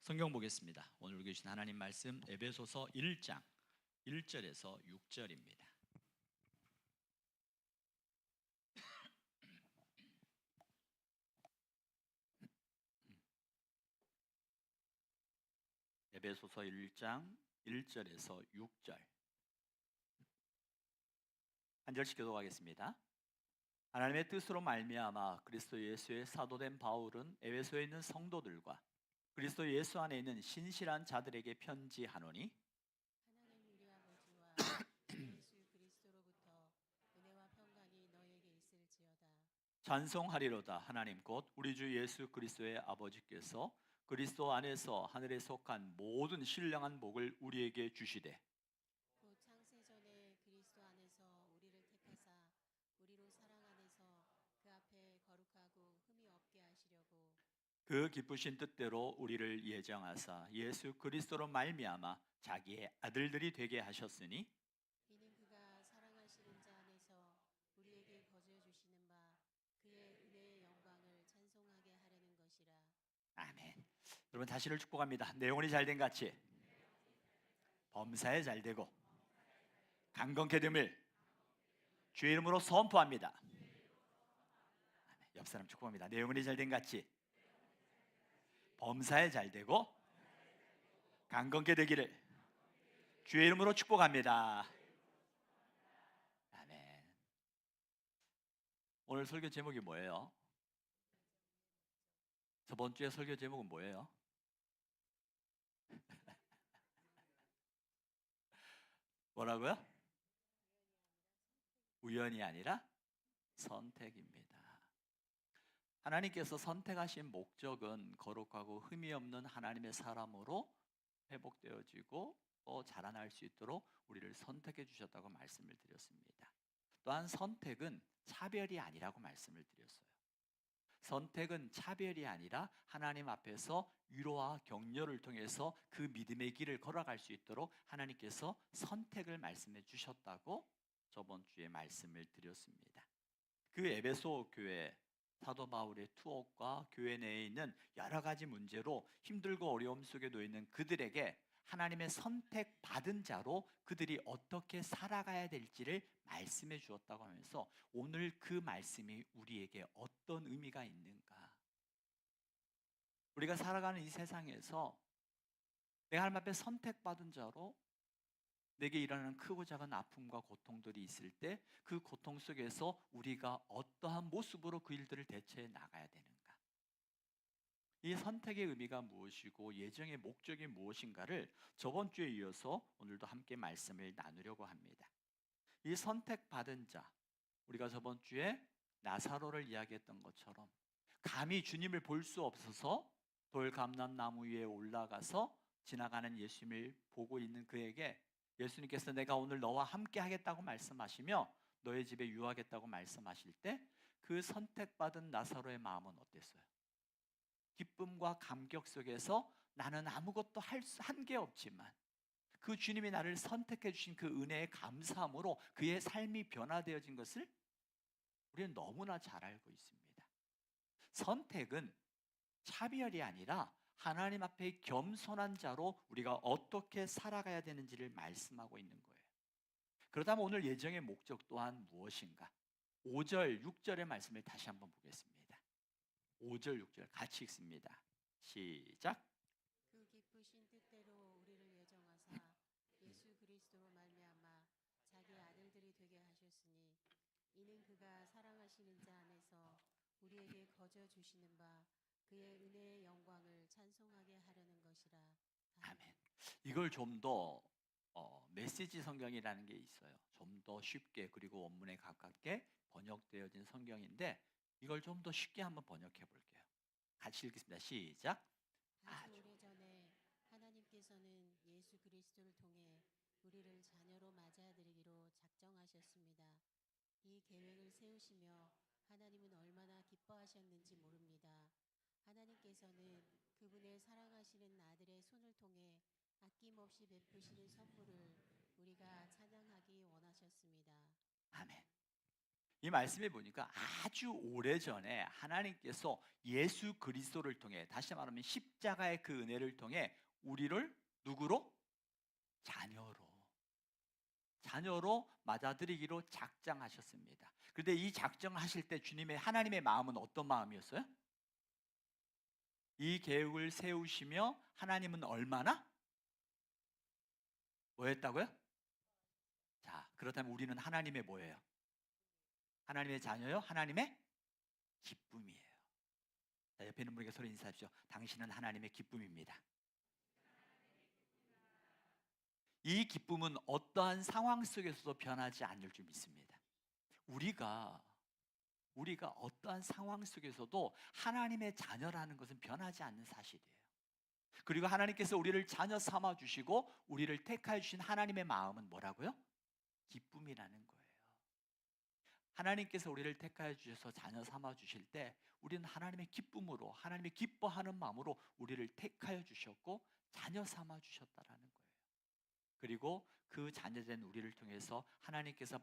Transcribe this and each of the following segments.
성경 보겠습니다. 오늘 우리 주신 하나님 말씀 에베소서 1장 1절에서 6절입니다. 에베소서 1장 1절에서 6절 한 절씩 교독하겠습니다. 하나님의 뜻으로 말미암아 그리스도 예수의 사도된 바울은 에베소에 있는 성도들과 그리스도 예수 안에 있는 신실한 자들에게 편지하노니 하나님 우리 아버지와 예수 그리스도로부터 은혜와 평강이 너에게 있을지어다. 찬송하리로다. 하나님 곧 우리 주 예수 그리스도의 아버지께서 그리스도 안에서 하늘에 속한 모든 신령한 복을 우리에게 주시되 곧 창세전에 그리스도 안에서 우리를 택하사 우리로 사랑 안에서 그 앞에 거룩하고 흠이 없게 하시려고 그 기쁘신 뜻대로 우리를 예정하사 예수 그리스도로 말미암아 자기의 아들들이 되게 하셨으니 이는 그가 사랑하시는 자 안에서 우리에게 거저 주시는 바 그의 은혜의 영광을 찬송하게 하려는 것이라. 아멘. 여러분 다시를 축복합니다. 내 영혼이 잘된 같이 범사에 잘되고 강건케 됨을 주의 이름으로 선포합니다. 아멘. 옆 사람 축복합니다. 내 영혼이 잘된 같이 범사에 잘되고 강건케 되기를 주의 이름으로 축복합니다. 아멘. 오늘 설교 제목이 뭐예요? 저번 주에 설교 제목은 뭐예요? 뭐라고요? 우연이 아니라 선택입니다. 하나님께서 선택하신 목적은 거룩하고 흠이 없는 하나님의 사람으로 회복되어지고 또 자라날 수 있도록 우리를 선택해 주셨다고 말씀을 드렸습니다. 또한 선택은 차별이 아니라고 말씀을 드렸어요. 선택은 차별이 아니라 하나님 앞에서 위로와 격려를 통해서 그 믿음의 길을 걸어갈 수 있도록 하나님께서 선택을 말씀해 주셨다고 저번 주에 말씀을 드렸습니다. 그 에베소 교회 사도 바울의 투옥과 교회 내에 있는 여러 가지 문제로 힘들고 어려움 속에 놓여 있는 그들에게 하나님의 선택받은 자로 그들이 어떻게 살아가야 될지를 말씀해 주었다고 하면서 오늘 그 말씀이 우리에게 어떤 의미가 있는가? 우리가 살아가는 이 세상에서 내가 하나님 앞에 선택받은 자로 내게 일어나는 크고 작은 아픔과 고통들이 있을 때 그 고통 속에서 우리가 어떠한 모습으로 그 일들을 대처해 나가야 되는가? 이 선택의 의미가 무엇이고 예정의 목적이 무엇인가를 저번 주에 이어서 오늘도 함께 말씀을 나누려고 합니다. 이 선택받은 자, 우리가 저번 주에 나사로를 이야기했던 것처럼 감히 주님을 볼 수 없어서 돌감람나무 위에 올라가서 지나가는 예수님을 보고 있는 그에게 예수님께서 내가 오늘 너와 함께 하겠다고 말씀하시며 너의 집에 유하겠다고 말씀하실 때 그 선택받은 나사로의 마음은 어땠어요? 기쁨과 감격 속에서 나는 아무것도 한 게 없지만 그 주님이 나를 선택해 주신 그 은혜에 감사함으로 그의 삶이 변화되어진 것을 우리는 너무나 잘 알고 있습니다. 선택은 차별이 아니라 하나님 앞에 겸손한 자로 우리가 어떻게 살아가야 되는지를 말씀하고 있는 거예요. 그렇다면 오늘 예정의 목적 또한 무엇인가? 5절, 6절의 말씀을 다시 한번 보겠습니다. 5절, 6절 같이 읽습니다. 시작. 그 기쁘신 뜻대로 우리를 예정하사 예수 그리스도로 말미암아 자기 아들들이 되게 하셨으니 이는 그가 사랑하시는 자 안에서 우리에게 거저 주시는 바 그의 은혜의 영광을 찬송하게 하려는 것이라. 아멘. 이걸 좀 더 메시지 성경이라는 게 있어요. 좀 더 쉽게 그리고 원문에 가깝게 번역되어진 성경인데 이걸 좀 더 쉽게 한번 번역해 볼게요. 같이 읽겠습니다. 시작. 아주 오래전에 하나님께서는 예수 그리스도를 통해 우리를 자녀로 맞아들이기로 작정하셨습니다. 이 계획을 세우시며 하나님은 얼마나 기뻐하셨는지 모릅니다. 하나님께서는 그분의 사랑하시는 아들의 손을 통해 아낌없이 베푸시는 선물을 우리가 찬양하기 원하셨습니다. 아멘. 이 말씀에 보니까 아주 오래전에 하나님께서 예수 그리스도를 통해, 다시 말하면 십자가의 그 은혜를 통해 우리를 누구로? 자녀로 맞아들이기로 작정하셨습니다. 그런데 이 작정하실 때 주님의, 하나님의 마음은 어떤 마음이었어요? 이 계획을 세우시며 하나님은 얼마나 뭐 했다고요? 자, 그렇다면 우리는 하나님의 뭐예요? 하나님의 자녀요? 하나님의 기쁨이에요. 자, 옆에 있는 분에게 서로 인사하십시오. 당신은 하나님의 기쁨입니다. 이 기쁨은 어떠한 상황 속에서도 변하지 않을 줄 믿습니다. 우리가 어떠한 상황 속에서도 하나님의 자녀라는 것은 변하지 않는 사실이에요. 그리고 하나님께서 우리를 자녀 삼아 주시고 우리를 택하여 주신 하나님의 마음은 뭐라고요? 기쁨이라는 거예요. 하나님께서 우리를 택하여 주셔서 자녀 삼아 주실 때 우리는 하나님의 기쁨으로, 하나님의 기뻐하는 마음으로 우리를 택하여 주셨고 자녀 삼아 주셨다라는 거예요. 그리고 그 자녀된 우리를 통해서 하나님께서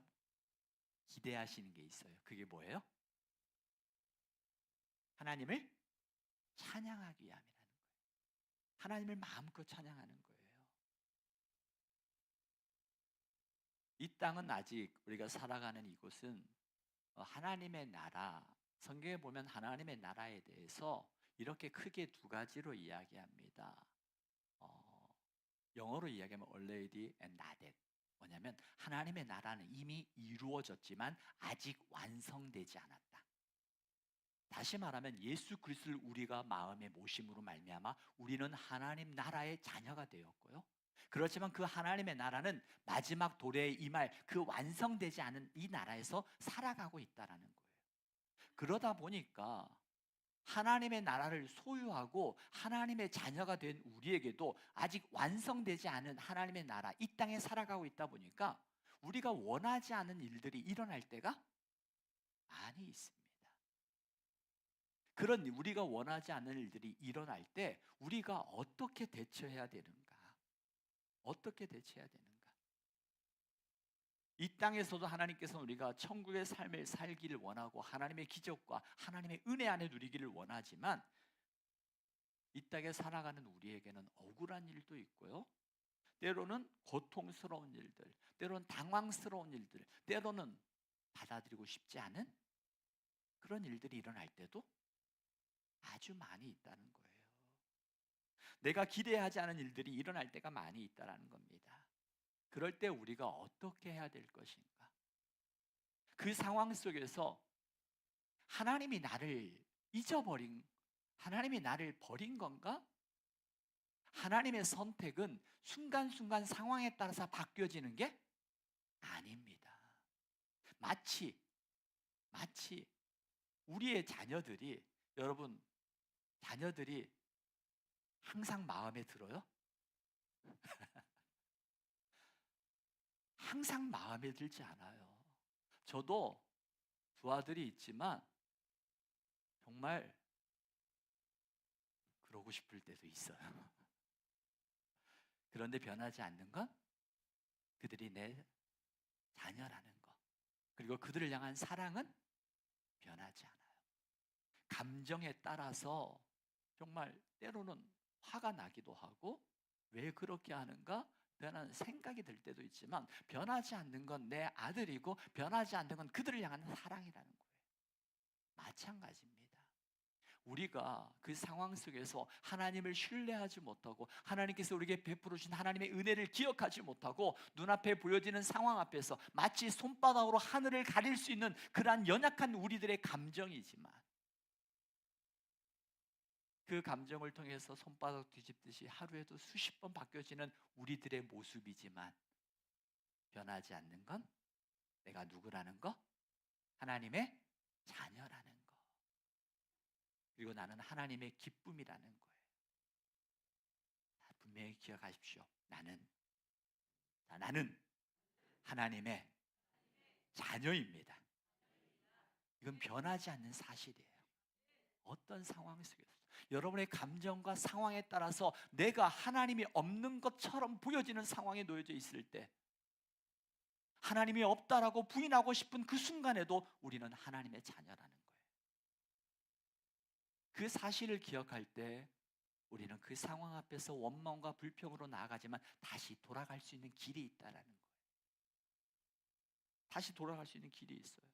기대하시는 게 있어요. 그게 뭐예요? 하나님을 찬양하기 위함이라는 거예요. 하나님을 마음껏 찬양하는 거예요. 이 땅은 아직 우리가 살아가는 이곳은 하나님의 나라, 성경에 보면 하나님의 나라에 대해서 이렇게 크게 두 가지로 이야기합니다. 영어로 이야기하면 already and not yet. 뭐냐면 하나님의 나라는 이미 이루어졌지만 아직 완성되지 않았다. 다시 말하면 예수 그리스도를 우리가 마음에 모심으로 말미암아 우리는 하나님 나라의 자녀가 되었고요. 그렇지만 그 하나님의 나라는 마지막 도래에 임할 그 완성되지 않은 이 나라에서 살아가고 있다라는 거예요. 그러다 보니까 하나님의 나라를 소유하고 하나님의 자녀가 된 우리에게도 아직 완성되지 않은 하나님의 나라, 이 땅에 살아가고 있다 보니까 우리가 원하지 않은 일들이 일어날 때가 많이 있습니다. 그런 우리가 원하지 않는 일들이 일어날 때 우리가 어떻게 대처해야 되는가? 어떻게 대처해야 되는가? 이 땅에서도 하나님께서는 우리가 천국의 삶을 살기를 원하고 하나님의 기적과 하나님의 은혜 안에 누리기를 원하지만 이 땅에 살아가는 우리에게는 억울한 일도 있고요. 때로는 고통스러운 일들, 때로는 당황스러운 일들, 때로는 받아들이고 싶지 않은 그런 일들이 일어날 때도 아주 많이 있다는 거예요. 내가 기대하지 않은 일들이 일어날 때가 많이 있다는 겁니다. 그럴 때 우리가 어떻게 해야 될 것인가? 그 상황 속에서 하나님이 나를 잊어버린, 하나님이 나를 버린 건가? 하나님의 선택은 순간순간 상황에 따라서 바뀌어지는 게 아닙니다. 마치 우리의 자녀들이, 여러분, 자녀들이 항상 마음에 들어요? 항상 마음에 들지 않아요. 저도 두 아들이 있지만 정말 그러고 싶을 때도 있어요. 그런데 변하지 않는 건 그들이 내 자녀라는 거, 그리고 그들을 향한 사랑은 변하지 않아요. 감정에 따라서 정말 때로는 화가 나기도 하고 왜 그렇게 하는가? 라는 생각이 들 때도 있지만 변하지 않는 건 내 아들이고 변하지 않는 건 그들을 향한 사랑이라는 거예요. 마찬가지입니다. 우리가 그 상황 속에서 하나님을 신뢰하지 못하고 하나님께서 우리에게 베풀어 주신 하나님의 은혜를 기억하지 못하고 눈앞에 보여지는 상황 앞에서 마치 손바닥으로 하늘을 가릴 수 있는 그러한 연약한 우리들의 감정이지만 그 감정을 통해서 손바닥 뒤집듯이 하루에도 수십 번 바뀌어지는 우리들의 모습이지만 변하지 않는 건 내가 누구라는 거? 하나님의 자녀라는 거. 그리고 나는 하나님의 기쁨이라는 거예요. 분명히 기억하십시오. 나는 하나님의 자녀입니다. 이건 변하지 않는 사실이에요. 어떤 상황 속에서 여러분의 감정과 상황에 따라서 내가 하나님이 없는 것처럼 보여지는 상황에 놓여져 있을 때 하나님이 없다라고 부인하고 싶은 그 순간에도 우리는 하나님의 자녀라는 거예요. 그 사실을 기억할 때 우리는 그 상황 앞에서 원망과 불평으로 나아가지만 다시 돌아갈 수 있는 길이 있다라는 거예요. 다시 돌아갈 수 있는 길이 있어요.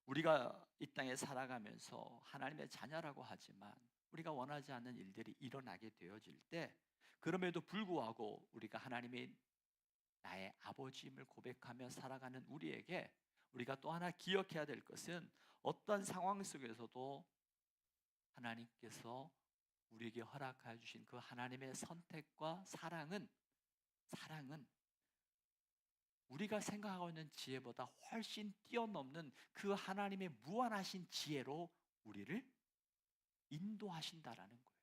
우리가 이 땅에 살아가면서 하나님의 자녀라고 하지만 우리가 원하지 않는 일들이 일어나게 되어질 때, 그럼에도 불구하고 우리가 하나님의 나의 아버지임을 고백하며 살아가는 우리에게 우리가 또 하나 기억해야 될 것은, 어떤 상황 속에서도 하나님께서 우리에게 허락하여 주신 그 하나님의 선택과 사랑은 우리가 생각하고 있는 지혜보다 훨씬 뛰어넘는 그 하나님의 무한하신 지혜로 우리를 인도하신다라는 거예요.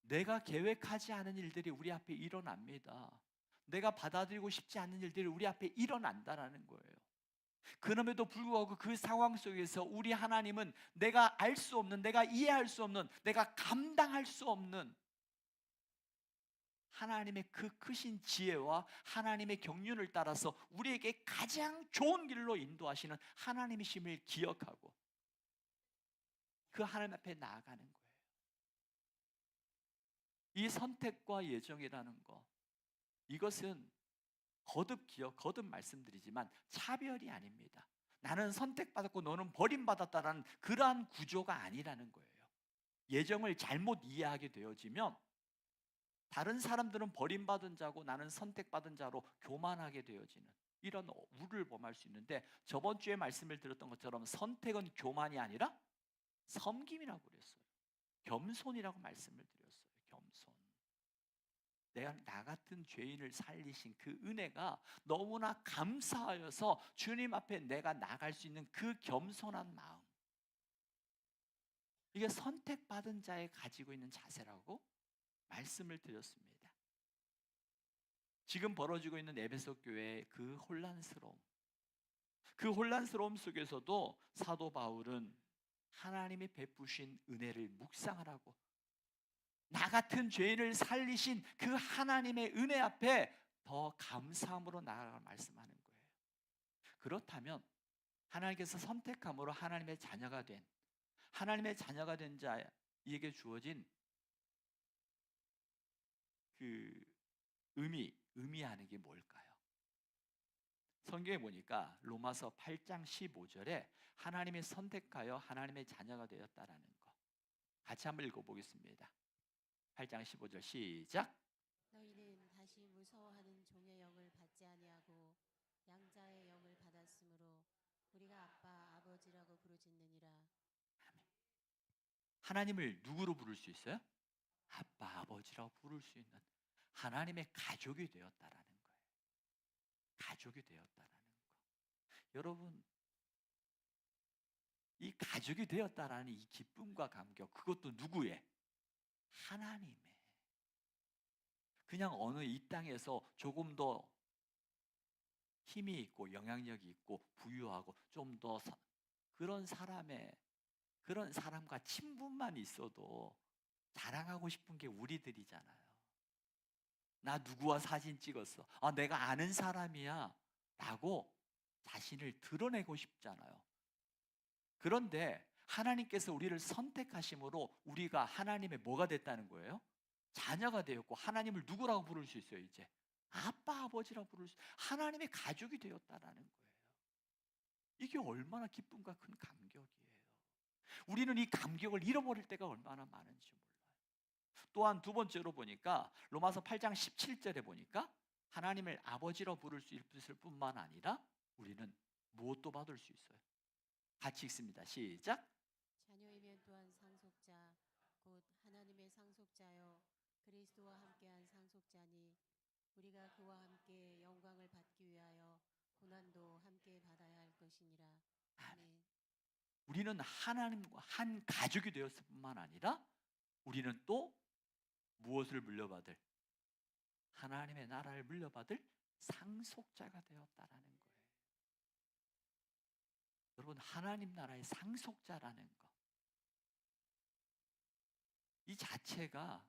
내가 계획하지 않은 일들이 우리 앞에 일어납니다. 내가 받아들이고 싶지 않은 일들이 우리 앞에 일어난다라는 거예요. 그럼에도 불구하고 그 상황 속에서 우리 하나님은 내가 알 수 없는, 내가 이해할 수 없는, 내가 감당할 수 없는 하나님의 그 크신 지혜와 하나님의 경륜을 따라서 우리에게 가장 좋은 길로 인도하시는 하나님이심을 기억하고 그 하나님 앞에 나아가는 거예요. 이 선택과 예정이라는 거, 이것은 거듭 말씀드리지만 차별이 아닙니다. 나는 선택받았고 너는 버림받았다라는 그러한 구조가 아니라는 거예요. 예정을 잘못 이해하게 되어지면 다른 사람들은 버림받은 자고 나는 선택받은 자로 교만하게 되어지는 이런 우를 범할 수 있는데, 저번 주에 말씀을 드렸던 것처럼 선택은 교만이 아니라 섬김이라고 그랬어요. 겸손이라고 말씀을 드렸어요. 겸손. 나 같은 죄인을 살리신 그 은혜가 너무나 감사하여서 주님 앞에 내가 나갈 수 있는 그 겸손한 마음, 이게 선택받은 자의 가지고 있는 자세라고 말씀을 드렸습니다. 지금 벌어지고 있는 에베소 교회의 그 혼란스러움 속에서도 사도 바울은 하나님이 베푸신 은혜를 묵상하라고, 나 같은 죄인을 살리신 그 하나님의 은혜 앞에 더 감사함으로 나아가 말씀하는 거예요. 그렇다면 하나님께서 선택함으로 하나님의 자녀가 된 자에게 주어진 그 의미하는 게 뭘까요? 성경에 보니까 로마서 8장 15절에 하나님이 선택하여 하나님의 자녀가 되었다라는 거, 같이 한번 읽어보겠습니다. 8장 15절 시작. 너희는 다시 무서워하는 종의 영을 받지 아니하고 양자의 영을 받았으므로 우리가 아빠 아버지라고 부르짖느니라. 하나님을 누구로 부를 수 있어요? 아빠 아버지라고 부를 수 있는 하나님의 가족이 되었다라는 거예요. 가족이 되었다라는 거. 여러분, 이 가족이 되었다라는 이 기쁨과 감격, 그것도 누구의? 하나님의. 그냥 어느 이 땅에서 조금 더 힘이 있고 영향력이 있고 부유하고 좀 더 그런 사람과 친분만 있어도 자랑하고 싶은 게 우리들이잖아요. 나 누구와 사진 찍었어. 내가 아는 사람이야 라고 자신을 드러내고 싶잖아요. 그런데 하나님께서 우리를 선택하심으로 우리가 하나님의 뭐가 됐다는 거예요? 자녀가 되었고, 하나님을 누구라고 부를 수 있어요? 이제 아빠 아버지라고 부를 수, 하나님의 가족이 되었다라는 거예요. 이게 얼마나 기쁨과 큰 감격이에요. 우리는 이 감격을 잃어버릴 때가 얼마나 많은지 몰라요. 또한 두 번째로 보니까 로마서 8장 17절에 보니까 하나님을 아버지로 부를 수 있을 뿐만 아니라 우리는 무엇도 받을 수 있어요. 같이 읽습니다. 시작. 자녀이면 또한 상속자 곧 하나님의 상속자여 그리스도와 함께한 상속자니 우리가 그와 함께 영광을 받기 위하여 고난도 함께 받아야 할 것이니라. 아멘. 우리는 하나님과 한 가족이 되었을 뿐만 아니라 우리는 또 무엇을 물려받을? 하나님의 나라를 물려받을 상속자가 되었다라는 거예요. 여러분, 하나님 나라의 상속자라는 것, 이 자체가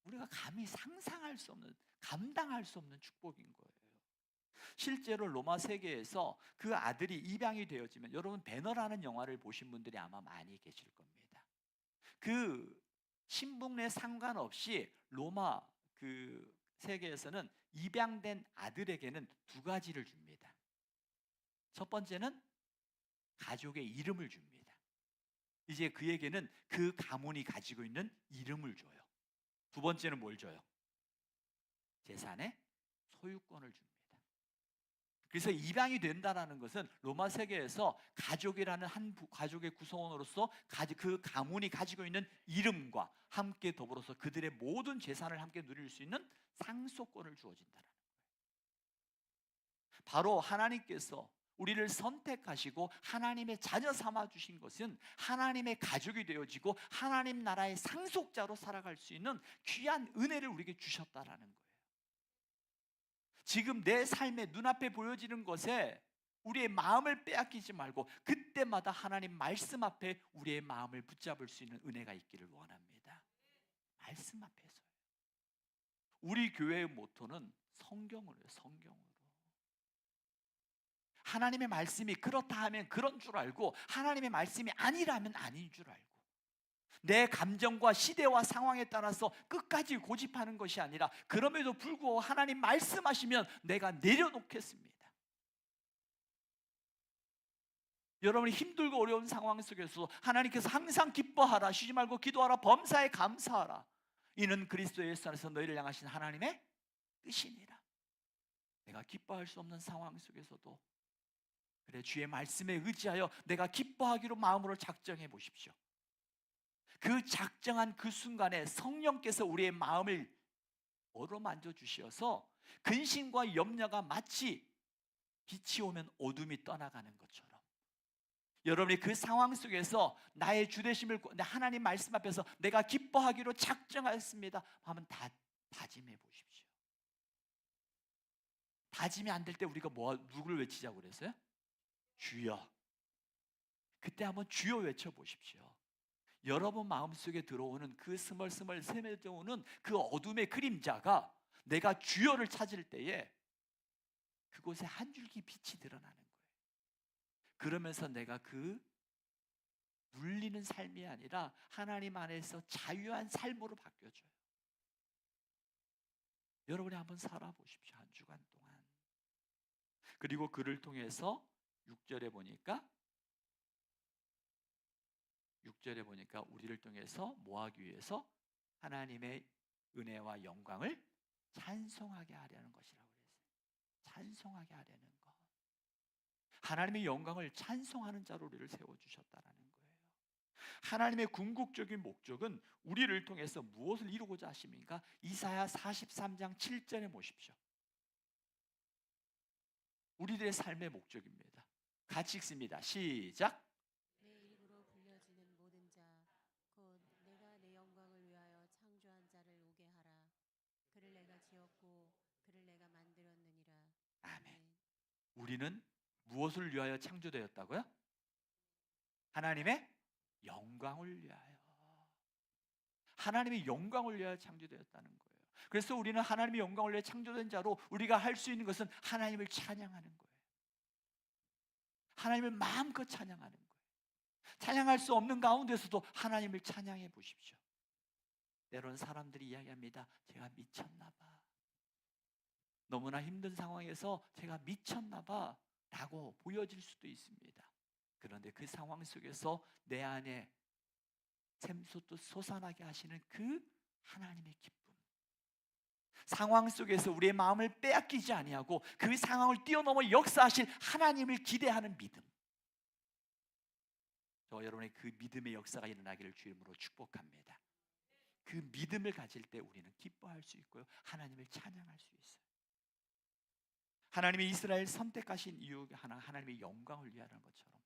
우리가 감히 상상할 수 없는, 감당할 수 없는 축복인 거예요. 실제로 로마 세계에서 그 아들이 입양이 되어지면, 여러분 배너라는 영화를 보신 분들이 아마 많이 계실 겁니다. 그 신분에 상관없이 로마 그 세계에서는 입양된 아들에게는 두 가지를 줍니다. 첫 번째는 가족의 이름을 줍니다. 이제 그에게는 그 가문이 가지고 있는 이름을 줘요. 두 번째는 뭘 줘요? 재산의 소유권을 줍니다. 그래서 입양이 된다는 것은 로마 세계에서 가족이라는 한 가족의 구성원으로서 그 가문이 가지고 있는 이름과 함께 더불어서 그들의 모든 재산을 함께 누릴 수 있는 상속권을 주어진다는 거예요. 바로 하나님께서 우리를 선택하시고 하나님의 자녀 삼아 주신 것은 하나님의 가족이 되어지고 하나님 나라의 상속자로 살아갈 수 있는 귀한 은혜를 우리에게 주셨다라는 거예요. 지금 내 삶의 눈앞에 보여지는 것에 우리의 마음을 빼앗기지 말고 그때마다 하나님 말씀 앞에 우리의 마음을 붙잡을 수 있는 은혜가 있기를 원합니다. 말씀 앞에서요. 우리 교회의 모토는 성경으로요. 성경으로. 하나님의 말씀이 그렇다 하면 그런 줄 알고 하나님의 말씀이 아니라면 아닌 줄 알고 내 감정과 시대와 상황에 따라서 끝까지 고집하는 것이 아니라 그럼에도 불구하고 하나님 말씀하시면 내가 내려놓겠습니다. 여러분이 힘들고 어려운 상황 속에서 하나님께서 항상 기뻐하라, 쉬지 말고 기도하라, 범사에 감사하라, 이는 그리스도 예수 안에서 너희를 향하신 하나님의 뜻이니라. 내가 기뻐할 수 없는 상황 속에서도 그래, 주의 말씀에 의지하여 내가 기뻐하기로 마음으로 작정해 보십시오. 그 작정한 그 순간에 성령께서 우리의 마음을 어루만져 주시어서 근심과 염려가 마치 빛이 오면 어둠이 떠나가는 것처럼 여러분이 그 상황 속에서 나의 주되심을 하나님 말씀 앞에서 내가 기뻐하기로 작정하였습니다 하면 다짐해 보십시오. 다짐이 안 될 때 우리가 누구를 외치자고 그랬어요? 주여. 그때 한번 주여 외쳐보십시오. 여러분 마음속에 들어오는 그 스멀스멀 스며들어오는 그 어둠의 그림자가 내가 주여를 찾을 때에 그곳에 한 줄기 빛이 드러나는 거예요. 그러면서 내가 그 눌리는 삶이 아니라 하나님 안에서 자유한 삶으로 바뀌어져요. 여러분이 한번 살아보십시오. 한 주간 동안. 그리고 그를 통해서 6절에 보니까 우리를 통해서 뭐 하기 위해서? 하나님의 은혜와 영광을 찬송하게 하려는 것이라고 그랬어요. 찬송하게 하려는 것. 하나님의 영광을 찬송하는 자로 우리를 세워주셨다는 거예요. 하나님의 궁극적인 목적은 우리를 통해서 무엇을 이루고자 하십니까? 이사야 43장 7절에 보십시오. 우리들의 삶의 목적입니다. 같이 읽습니다. 시작. 내 이름으로 불려지는 모든 자, 곧 내가 내 영광을 위하여 창조한 자를 오게 하라. 그를 내가 지었고 그를 내가 만들었느니라. 아멘. 우리는 무엇을 위하여 창조되었다고요? 하나님의 영광을 위하여. 하나님의 영광을 위하여 창조되었다는 거예요. 그래서 우리는 하나님의 영광을 위해 창조된 자로 우리가 할 수 있는 것은 하나님을 찬양하는 거예요. 하나님을 마음껏 찬양하는 거예요. 찬양할 수 없는 가운데서도 하나님을 찬양해 보십시오. 때로는 사람들이 이야기합니다. 제가 미쳤나 봐. 너무나 힘든 상황에서 제가 미쳤나 봐 라고 보여질 수도 있습니다. 그런데 그 상황 속에서 내 안에 샘솟듯 솟아나게 하시는 그 하나님의 기쁨, 상황 속에서 우리의 마음을 빼앗기지 아니하고 그 상황을 뛰어넘어 역사하실 하나님을 기대하는 믿음, 저와 여러분의 그 믿음의 역사가 일어나기를 주 이름으로 축복합니다. 그 믿음을 가질 때 우리는 기뻐할 수 있고요, 하나님을 찬양할 수 있어요. 하나님이 이스라엘 선택하신 이유가 하나님의 영광을 위하는 것처럼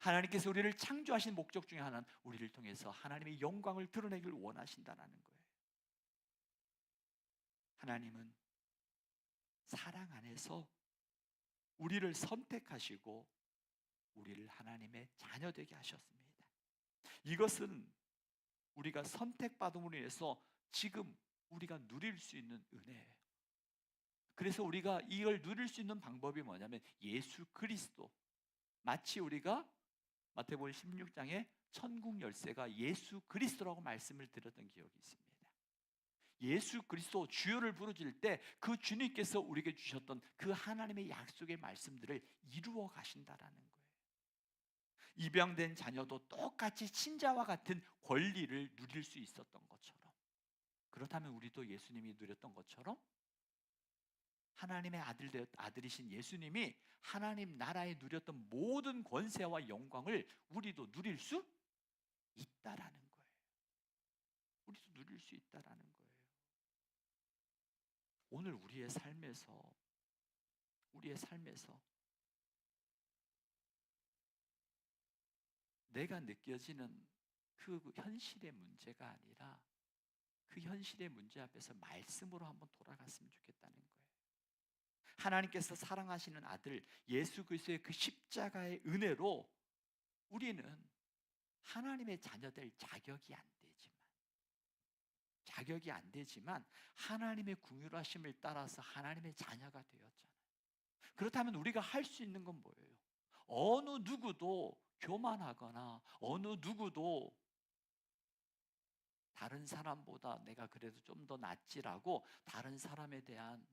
하나님께서 우리를 창조하신 목적 중에 하나는 우리를 통해서 하나님의 영광을 드러내기를 원하신다는 거예요. 하나님은 사랑 안에서 우리를 선택하시고 우리를 하나님의 자녀 되게 하셨습니다. 이것은 우리가 선택받음으로 인해서 지금 우리가 누릴 수 있는 은혜예요. 그래서 우리가 이걸 누릴 수 있는 방법이 뭐냐면 예수 그리스도, 마치 우리가 마태복음 16장에 천국 열쇠가 예수 그리스도라고 말씀을 드렸던 기억이 있습니다. 예수 그리스도 주여를 부르실 때 그 주님께서 우리에게 주셨던 그 하나님의 약속의 말씀들을 이루어 가신다라는 거예요. 입양된 자녀도 똑같이 친자와 같은 권리를 누릴 수 있었던 것처럼, 그렇다면 우리도 예수님이 누렸던 것처럼 하나님의 아들이신 예수님이 하나님 나라에 누렸던 모든 권세와 영광을 우리도 누릴 수 있다라는 거예요. 우리도 누릴 수 있다라는 거예요. 오늘 우리의 삶에서 내가 느껴지는 그 현실의 문제가 아니라 그 현실의 문제 앞에서 말씀으로 한번 돌아갔으면 좋겠다는 거예요. 하나님께서 사랑하시는 아들 예수 그리스도의 그 십자가의 은혜로 우리는 하나님의 자녀될 자격이 안 되지만 하나님의 긍휼하심을 따라서 하나님의 자녀가 되었잖아요. 그렇다면 우리가 할 수 있는 건 뭐예요? 어느 누구도 교만하거나 어느 누구도 다른 사람보다 내가 그래도 좀 더 낫지라고 다른 사람에 대한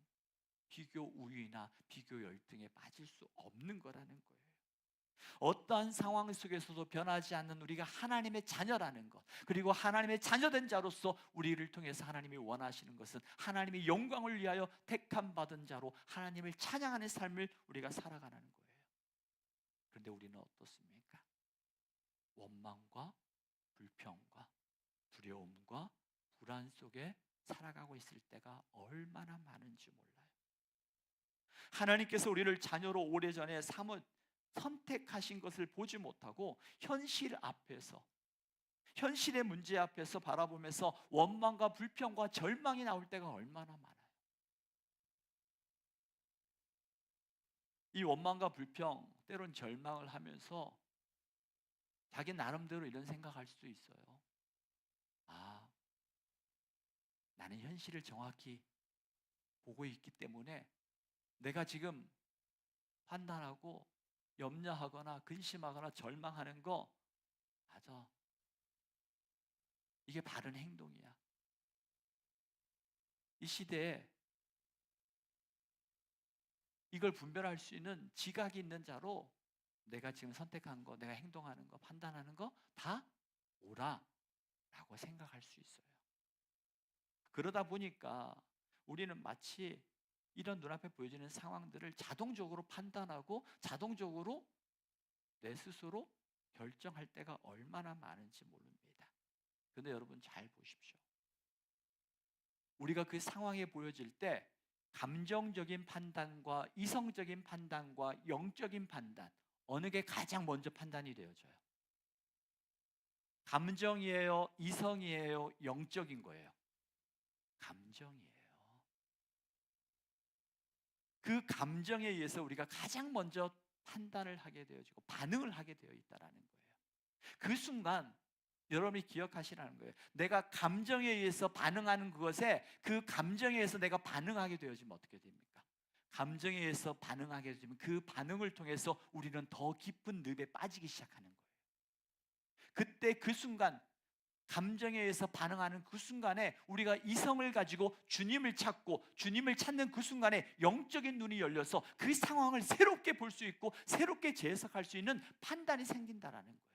비교 우위나 비교 열등에 빠질 수 없는 거라는 거예요. 어떠한 상황 속에서도 변하지 않는 우리가 하나님의 자녀라는 것, 그리고 하나님의 자녀된 자로서 우리를 통해서 하나님이 원하시는 것은 하나님의 영광을 위하여 택함 받은 자로 하나님을 찬양하는 삶을 우리가 살아가는 거예요. 그런데 우리는 어떻습니까? 원망과 불평과 두려움과 불안 속에 살아가고 있을 때가 얼마나 많은지 몰라요. 하나님께서 우리를 자녀로 오래전에 선택하신 것을 보지 못하고 현실의 문제 앞에서 바라보면서 원망과 불평과 절망이 나올 때가 얼마나 많아요. 이 원망과 불평, 때론 절망을 하면서 자기 나름대로 이런 생각할 수도 있어요. 아, 나는 현실을 정확히 보고 있기 때문에 내가 지금 판단하고 염려하거나 근심하거나 절망하는 거 맞아. 이게 바른 행동이야. 이 시대에 이걸 분별할 수 있는 지각이 있는 자로 내가 지금 선택한 거, 내가 행동하는 거, 판단하는 거 다 옳아라고 생각할 수 있어요. 그러다 보니까 우리는 마치 이런 눈앞에 보여지는 상황들을 자동적으로 판단하고 자동적으로 내 스스로 결정할 때가 얼마나 많은지 모릅니다. 그런데 여러분 잘 보십시오. 우리가 그 상황에 보여질 때 감정적인 판단과 이성적인 판단과 영적인 판단, 어느 게 가장 먼저 판단이 되어져요? 감정이에요? 이성이에요? 영적인 거예요? 감정이에요. 그 감정에 의해서 우리가 가장 먼저 판단을 하게 되어지고 반응을 하게 되어 있다는 거예요. 그 순간 여러분이 기억하시라는 거예요. 내가 감정에 의해서 반응하는 그것에, 그 감정에 의해서 내가 반응하게 되어지면 어떻게 됩니까? 감정에 의해서 반응하게 되면 그 반응을 통해서 우리는 더 깊은 늪에 빠지기 시작하는 거예요. 그때 그 순간, 감정에 의해서 반응하는 그 순간에 우리가 이성을 가지고 주님을 찾고 주님을 찾는 그 순간에 영적인 눈이 열려서 그 상황을 새롭게 볼 수 있고 새롭게 재해석할 수 있는 판단이 생긴다라는 거예요.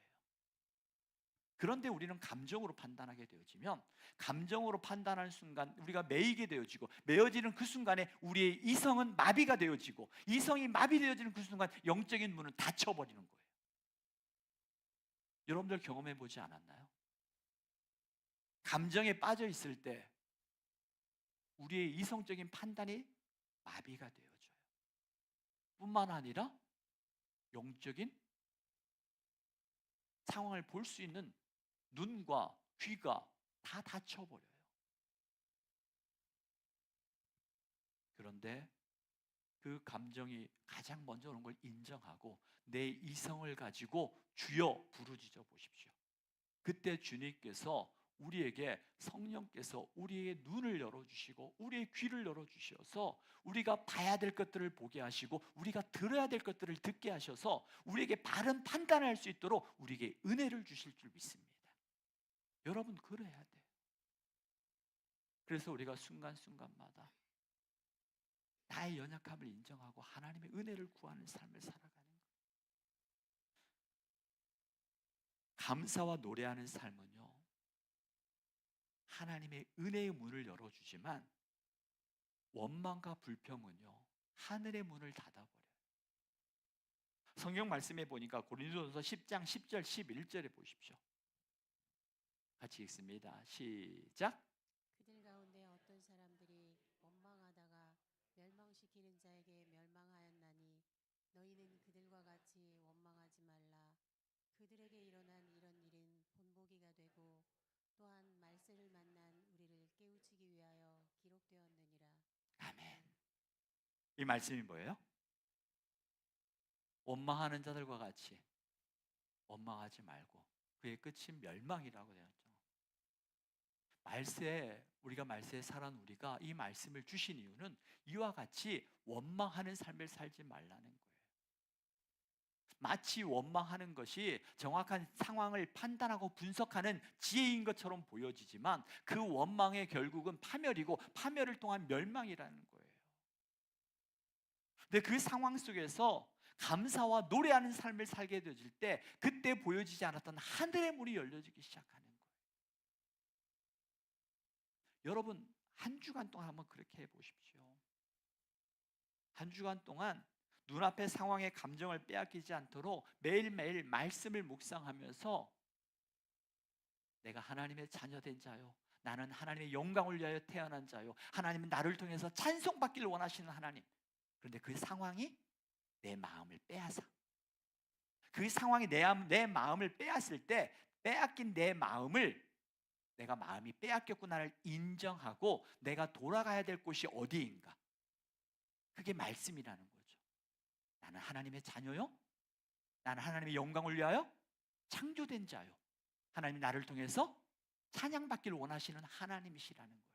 그런데 우리는 감정으로 판단하게 되어지면, 감정으로 판단하는 순간 우리가 매이게 되어지고, 매어지는 그 순간에 우리의 이성은 마비가 되어지고, 이성이 마비되어지는 그 순간 영적인 문은 닫혀버리는 거예요. 여러분들 경험해 보지 않았나요? 감정에 빠져 있을 때 우리의 이성적인 판단이 마비가 되어져요. 뿐만 아니라 영적인 상황을 볼 수 있는 눈과 귀가 다 닫혀버려요. 그런데 그 감정이 가장 먼저 오는 걸 인정하고 내 이성을 가지고 주여 부르짖어 보십시오. 그때 주님께서 우리에게 성령께서 우리의 눈을 열어주시고 우리의 귀를 열어주셔서 우리가 봐야 될 것들을 보게 하시고 우리가 들어야 될 것들을 듣게 하셔서 우리에게 바른 판단을 할 수 있도록 우리에게 은혜를 주실 줄 믿습니다. 여러분, 그래야 돼요. 그래서 우리가 순간순간마다 나의 연약함을 인정하고 하나님의 은혜를 구하는 삶을 살아가는 거예요. 감사와 노래하는 삶은요, 하나님의 은혜의 문을 열어주지만 원망과 불평은요, 하늘의 문을 닫아버려요. 성경 말씀에 보니까 고린도전서 10장 10절 11절에 보십시오. 같이 읽습니다. 시작. 그들 가운데 어떤 사람들이 원망하다가 멸망시키는 자에게 멸망하였나니 너희는 그들과 같이 원망하지 말라. 그들에게 일어난 이런 일은 본보기가 되고 또한 말세를 만난 우리를 깨우치기 위하여 기록되었느니라. 아멘. 이 말씀이 뭐예요? 원망하는 자들과 같이 원망하지 말고 그의 끝이 멸망이라고 되었죠. 우리가 말세에 살아온 우리가 이 말씀을 주신 이유는 이와 같이 원망하는 삶을 살지 말라는 거예요. 마치 원망하는 것이 정확한 상황을 판단하고 분석하는 지혜인 것처럼 보여지지만 그 원망의 결국은 파멸이고 파멸을 통한 멸망이라는 거예요. 근데 그 상황 속에서 감사와 노래하는 삶을 살게 되어질 때 그때 보여지지 않았던 하늘의 문이 열려지기 시작하는 거예요. 여러분, 한 주간 동안 한번 그렇게 해보십시오. 한 주간 동안 눈앞의 상황의 감정을 빼앗기지 않도록 매일매일 말씀을 묵상하면서 내가 하나님의 자녀된 자요, 나는 하나님의 영광을 위하여 태어난 자요, 하나님은 나를 통해서 찬송받기를 원하시는 하나님. 그런데 그 상황이 내 마음을 빼앗아, 그 상황이 내 마음을 빼앗을 때 빼앗긴 내 마음을 내가 마음이 빼앗겼구나를 인정하고 내가 돌아가야 될 곳이 어디인가, 그게 말씀이라는 거죠. 나는 하나님의 자녀요, 나는 하나님의 영광을 위하여 창조된 자요, 하나님이 나를 통해서 찬양받기를 원하시는 하나님이시라는 거예요.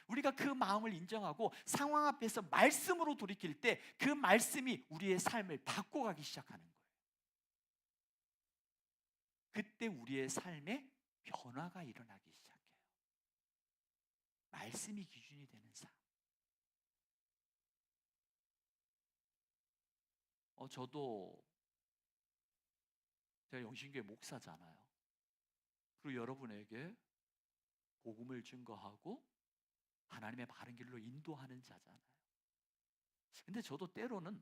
우리가 그 마음을 인정하고 상황 앞에서 말씀으로 돌이킬 때 그 말씀이 우리의 삶을 바꿔가기 시작하는 거예요. 그때 우리의 삶에 변화가 일어나기 시작해요. 말씀이 기준이 되는 삶. 저도 제가 영신교회 목사잖아요. 그리고 여러분에게 복음을 증거하고 하나님의 바른 길로 인도하는 자잖아요. 근데 저도 때로는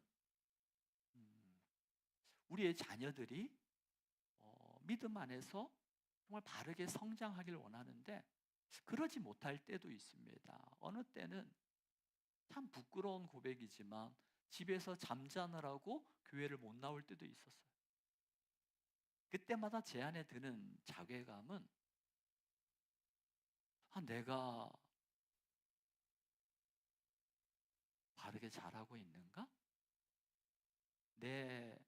우리의 자녀들이 믿음 안에서 정말 바르게 성장하길 원하는데 그러지 못할 때도 있습니다. 어느 때는 참 부끄러운 고백이지만 집에서 잠자느라고 교회를 못 나올 때도 있었어요. 그때마다 제 안에 드는 자괴감은 내가 바르게 잘하고 있는가? 내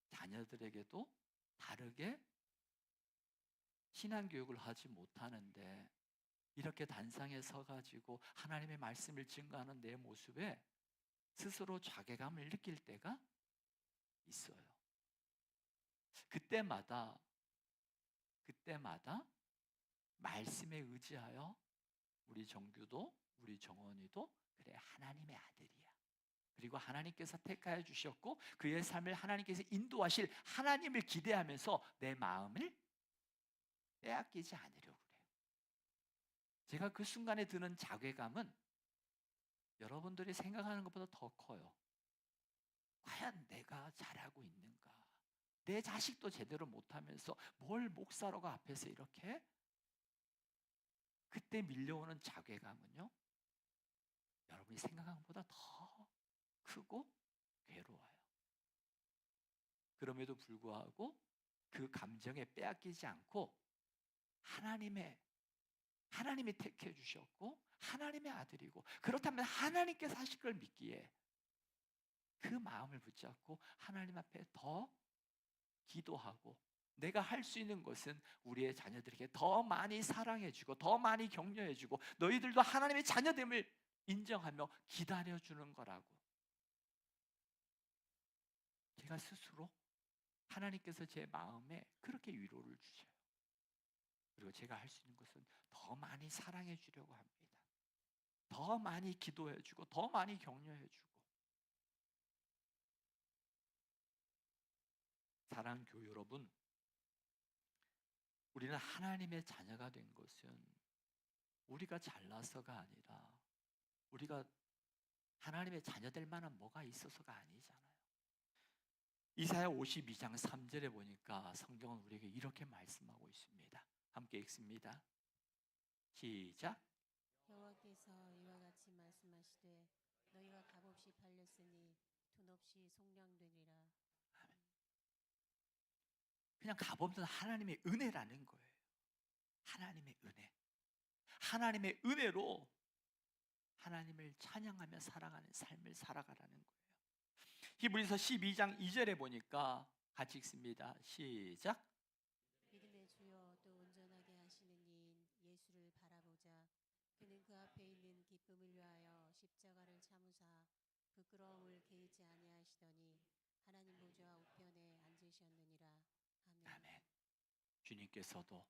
자녀들에게도 바르게 신앙교육을 하지 못하는데 이렇게 단상에 서가지고 하나님의 말씀을 증거하는 내 모습에 스스로 자괴감을 느낄 때가 있어요. 그때마다 말씀에 의지하여 우리 정규도 우리 정원이도 그래, 하나님의 아들이야. 그리고 하나님께서 택하여 주셨고 그의 삶을 하나님께서 인도하실 하나님을 기대하면서 내 마음을 빼앗기지 않으려고 그래요. 제가 그 순간에 드는 자괴감은 여러분들이 생각하는 것보다 더 커요. 과연 내가 잘하고 있는가? 내 자식도 제대로 못하면서 뭘 목사로가 앞에서 이렇게? 그때 밀려오는 자괴감은요, 여러분이 생각하는 것보다 더 크고 괴로워요. 그럼에도 불구하고 그 감정에 빼앗기지 않고 하나님이 택해 주셨고 하나님의 아들이고 그렇다면 하나님께서 하실 걸 믿기에 그 마음을 붙잡고 하나님 앞에 더 기도하고 내가 할 수 있는 것은 우리의 자녀들에게 더 많이 사랑해주고 더 많이 격려해주고 너희들도 하나님의 자녀됨을 인정하며 기다려주는 거라고. 제가 스스로 하나님께서 제 마음에 그렇게 위로를 주셔요. 그리고 제가 할 수 있는 것은 더 많이 사랑해 주려고 합니다. 더 많이 기도해 주고 더 많이 격려해 주고. 사랑하는 교회 여러분, 우리는 하나님의 자녀가 된 것은 우리가 잘나서가 아니라 우리가 하나님의 자녀될 만한 뭐가 있어서가 아니잖아요. 이사야 52장 3절에 보니까 성경은 우리에게 이렇게 말씀하고 있습니다. 함께 읽습니다. 시작. 여호와께서 이와 같이 말씀하시되 너희가 값없이 팔렸으니 돈 없이 속량되리라. 그냥 값없는 하나님의 은혜라는 거예요. 하나님의 은혜. 하나님의 은혜로 하나님을 찬양하며 살아가는 삶을 살아가라는 거예요. 히브리서 12장 2절에 보니까 같이 읽습니다. 시작. 믿음의 주여 또 온전하게 하시는 이인 예수를 바라보자. 그는 그 앞에 있는 기쁨을 위하여 십자가를 참으사 부끄러움을 개의치 아니하시더니 하나님 보좌 우편에 앉으셨느니라. 아멘. 아멘. 주님께서도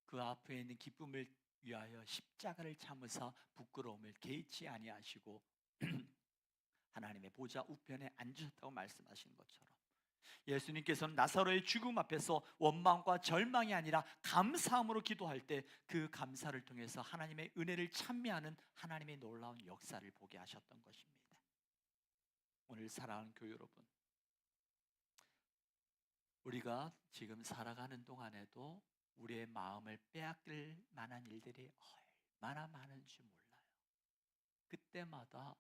그 앞에 있는 기쁨을 위하여 십자가를 참으사 부끄러움을 개의치 아니하시고 하나님의 보좌 우편에 앉으셨다고 말씀하신 것처럼 예수님께서는 나사로의 죽음 앞에서 원망과 절망이 아니라 감사함으로 기도할 때 그 감사를 통해서 하나님의 은혜를 찬미하는 하나님의 놀라운 역사를 보게 하셨던 것입니다. 오늘 사랑하는 교회 여러분, 우리가 지금 살아가는 동안에도 우리의 마음을 빼앗길 만한 일들이 얼마나 많은지 몰라요. 그때마다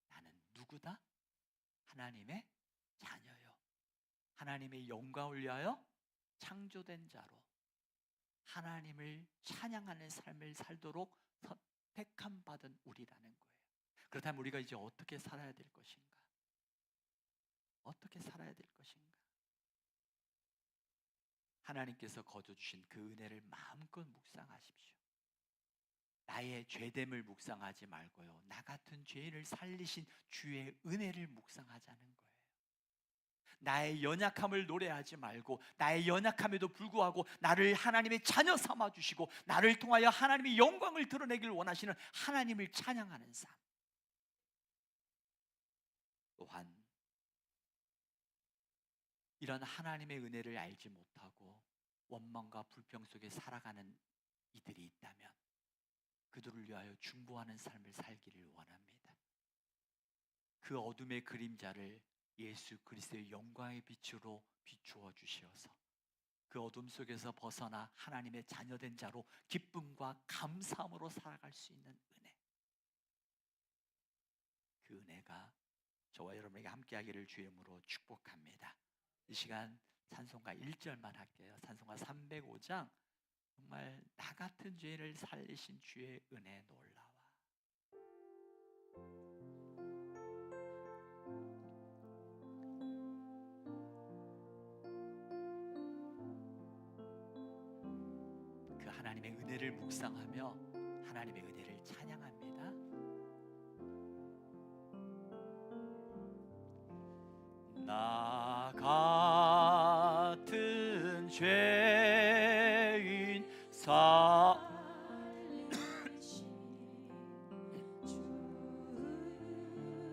나는 누구다? 하나님의 자녀요. 하나님의 영광을 위하여 창조된 자로 하나님을 찬양하는 삶을 살도록 선택함 받은 우리라는 거예요. 그렇다면 우리가 이제 어떻게 살아야 될 것인가? 어떻게 살아야 될 것인가? 하나님께서 거둬주신 그 은혜를 마음껏 묵상하십시오. 나의 죄됨을 묵상하지 말고요, 나 같은 죄인을 살리신 주의 은혜를 묵상하자는 거예요. 나의 연약함을 노래하지 말고 나의 연약함에도 불구하고 나를 하나님의 자녀 삼아주시고 나를 통하여 하나님의 영광을 드러내길 원하시는 하나님을 찬양하는 삶. 또한 이런 하나님의 은혜를 알지 못하고 원망과 불평 속에 살아가는 이들이 있다면 그들을 위하여 중보하는 삶을 살기를 원합니다. 그 어둠의 그림자를 예수 그리스도의 영광의 빛으로 비추어 주시어서 그 어둠 속에서 벗어나 하나님의 자녀된 자로 기쁨과 감사함으로 살아갈 수 있는 은혜, 그 은혜가 저와 여러분에게 함께하기를 주의 이름으로 축복합니다. 이 시간 찬송가 1절만 할게요. 찬송가 305장, 정말 나 같은 죄를 살리신 주의 은혜 놀라와. 그 하나님의 은혜를 묵상하며 하나님의 은혜를 찬양합니다. 나 같은 죄